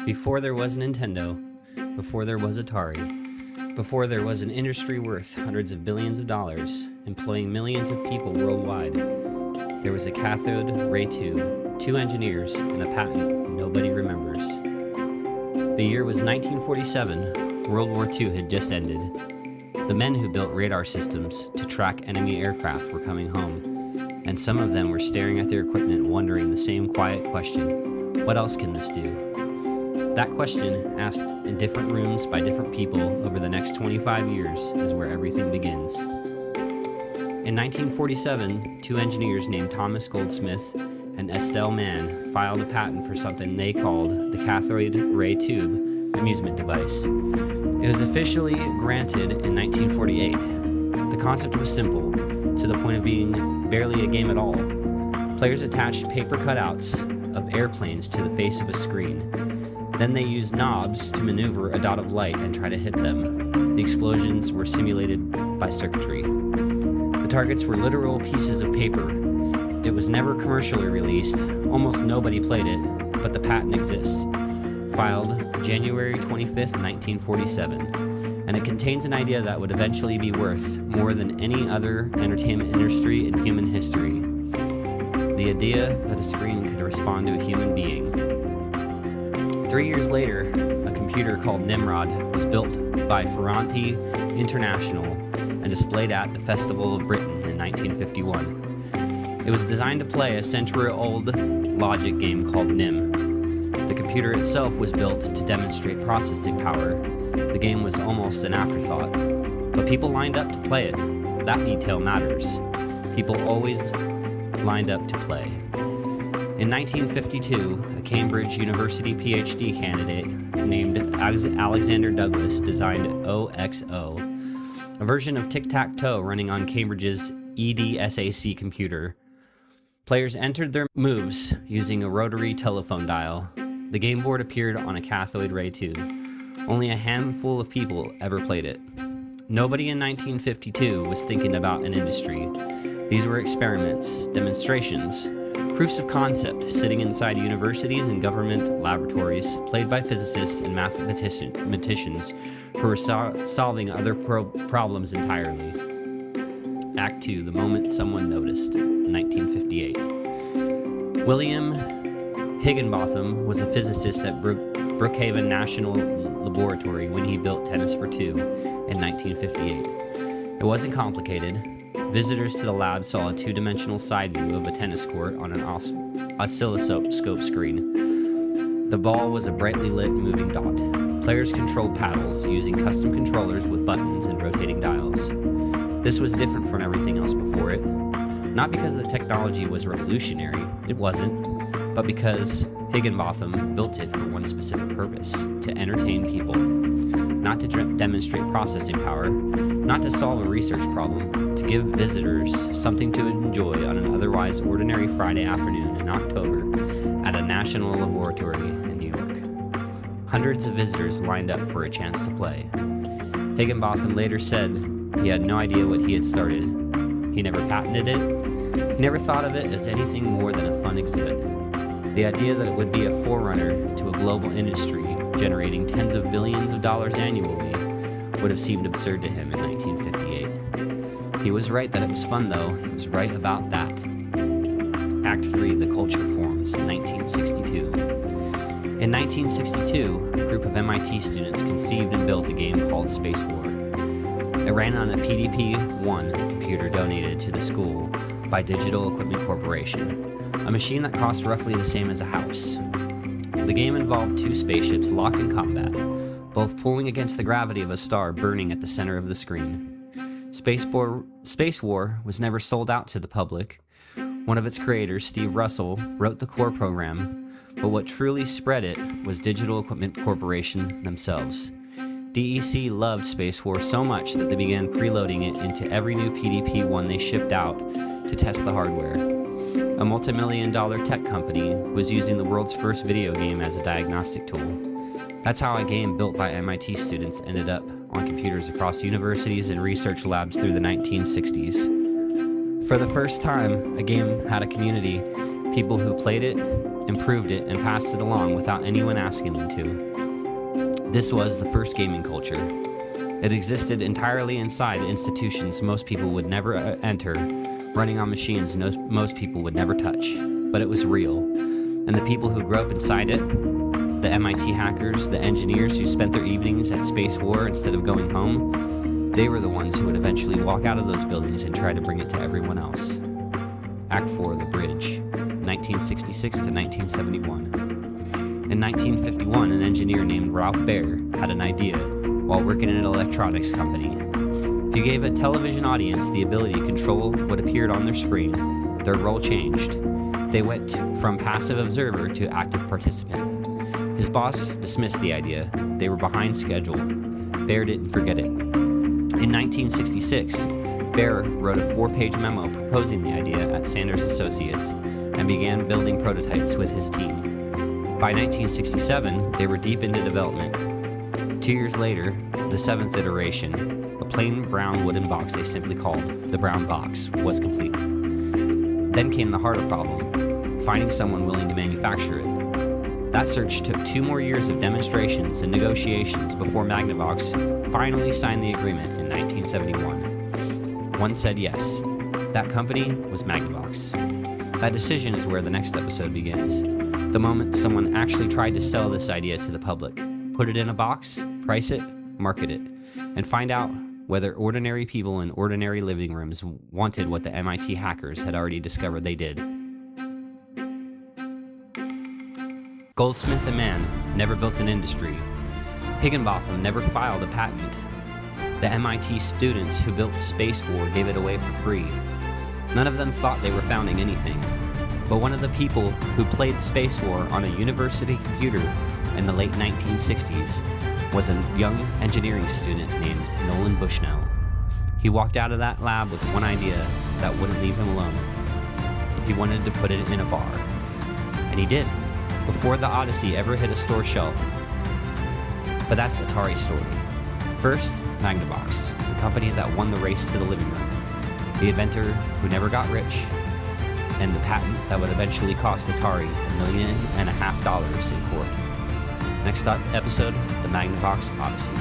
Before there was Nintendo, before there was Atari, before there was an industry worth hundreds of billions of dollars, employing millions of people worldwide, there was a cathode ray tube, 2 engineers, and a patent nobody remembers. The year was 1947, World War II had just ended. The men who built radar systems to track enemy aircraft were coming home, and some of them were staring at their equipment wondering the same quiet question, what else can this do? That question, asked in different rooms by different people over the next 25 years, is where everything begins. In 1947, 2 engineers named Thomas Goldsmith and Estelle Mann filed a patent for something they called the cathode ray tube amusement device. It was officially granted in 1948. The concept was simple, to the point of being barely a game at all. Players attached paper cutouts of airplanes to the face of a screen. Then they used knobs to maneuver a dot of light and try to hit them. The explosions were simulated by circuitry. The targets were literal pieces of paper. It was never commercially released, almost nobody played it, but the patent exists. Filed January 25th, 1947, and it contains an idea that would eventually be worth more than any other entertainment industry in human history. The idea that a screen could respond to a human being. 3 years later, a computer called Nimrod was built by Ferranti International and displayed at the Festival of Britain in 1951. It was designed to play a century-old logic game called NIM. The computer itself was built to demonstrate processing power. The game was almost an afterthought, but people lined up to play it. That detail matters. People always lined up to play. In 1952, a Cambridge University PhD candidate named Alexander Douglas designed OXO, a version of tic-tac-toe running on Cambridge's EDSAC computer. Players entered their moves using a rotary telephone dial. The game board appeared on a cathode ray tube. Only a handful of people ever played it. Nobody in 1952 was thinking about an industry. These were experiments, demonstrations, proofs of concept sitting inside universities and government laboratories, played by physicists and mathematicians who were solving other problems entirely. Act 2, the moment someone noticed, 1958. William Higginbotham was a physicist at Brookhaven National Laboratory when he built Tennis for Two in 1958. It wasn't complicated. Visitors to the lab saw a 2-dimensional side view of a tennis court on an oscilloscope screen. The ball was a brightly lit moving dot. Players controlled paddles using custom controllers with buttons and rotating dials. This was different from everything else before it. Not because the technology was revolutionary, it wasn't, but because Higginbotham built it for one specific purpose, to entertain people. Not to demonstrate processing power, not to solve a research problem, to give visitors something to enjoy on an otherwise ordinary Friday afternoon in October at a national laboratory in New York. Hundreds of visitors lined up for a chance to play. Higginbotham later said he had no idea what he had started. He never patented it. He never thought of it as anything more than a fun exhibit. The idea that it would be a forerunner to a global industry generating tens of billions of dollars annually would have seemed absurd to him in 1958. He was right that it was fun, though. He was right about that. Act 3, the culture forms, 1962. In 1962, a group of MIT students conceived and built a game called Spacewar. It ran on a PDP-1 computer donated to the school by Digital Equipment Corporation, a machine that cost roughly the same as a house. The game involved 2 spaceships locked in combat, both pulling against the gravity of a star burning at the center of the screen. Spacewar was never sold out to the public. One of its creators, Steve Russell, wrote the core program, but what truly spread it was Digital Equipment Corporation themselves. DEC loved Spacewar so much that they began preloading it into every new PDP-1 they shipped out to test the hardware. A multi-million-dollar tech company was using the world's first video game as a diagnostic tool. That's how a game built by MIT students ended up on computers across universities and research labs through the 1960s. For the first time, a game had a community, people who played it, improved it, and passed it along without anyone asking them to. This was the first gaming culture. It existed entirely inside institutions most people would never enter, running on machines most people would never touch. But it was real. And the people who grew up inside it, the MIT hackers, the engineers who spent their evenings at Spacewar instead of going home, they were the ones who would eventually walk out of those buildings and try to bring it to everyone else. Act 4, The Bridge, 1966 to 1971. In 1951, an engineer named Ralph Baer had an idea while working in an electronics company. If you gave a television audience the ability to control what appeared on their screen, their role changed. They went from passive observer to active participant. His boss dismissed the idea. They were behind schedule. Baer didn't forget it. In 1966, Baer wrote a 4-page memo proposing the idea at Sanders Associates and began building prototypes with his team. By 1967, they were deep into development. 2 years later, the 7th iteration, a plain brown wooden box they simply called the brown box, was complete. Then came the harder problem, finding someone willing to manufacture it. That search took 2 more years of demonstrations and negotiations before Magnavox finally signed the agreement in 1971. One said yes. That company was Magnavox. That decision is where the next episode begins. The moment someone actually tried to sell this idea to the public. Put it in a box, price it, market it, and find out whether ordinary people in ordinary living rooms wanted what the MIT hackers had already discovered they did. Goldsmith and Mann never built an industry. Higginbotham never filed a patent. The MIT students who built Spacewar gave it away for free. None of them thought they were founding anything. But one of the people who played Spacewar on a university computer in the late 1960s was a young engineering student named Nolan Bushnell. He walked out of that lab with one idea that wouldn't leave him alone. He wanted to put it in a bar. And he did, before the Odyssey ever hit a store shelf. But that's Atari's story. First, Magnavox, the company that won the race to the living room. The inventor who never got rich, and the patent that would eventually cost Atari $1.5 million in court. Next episode, the Magnavox Odyssey.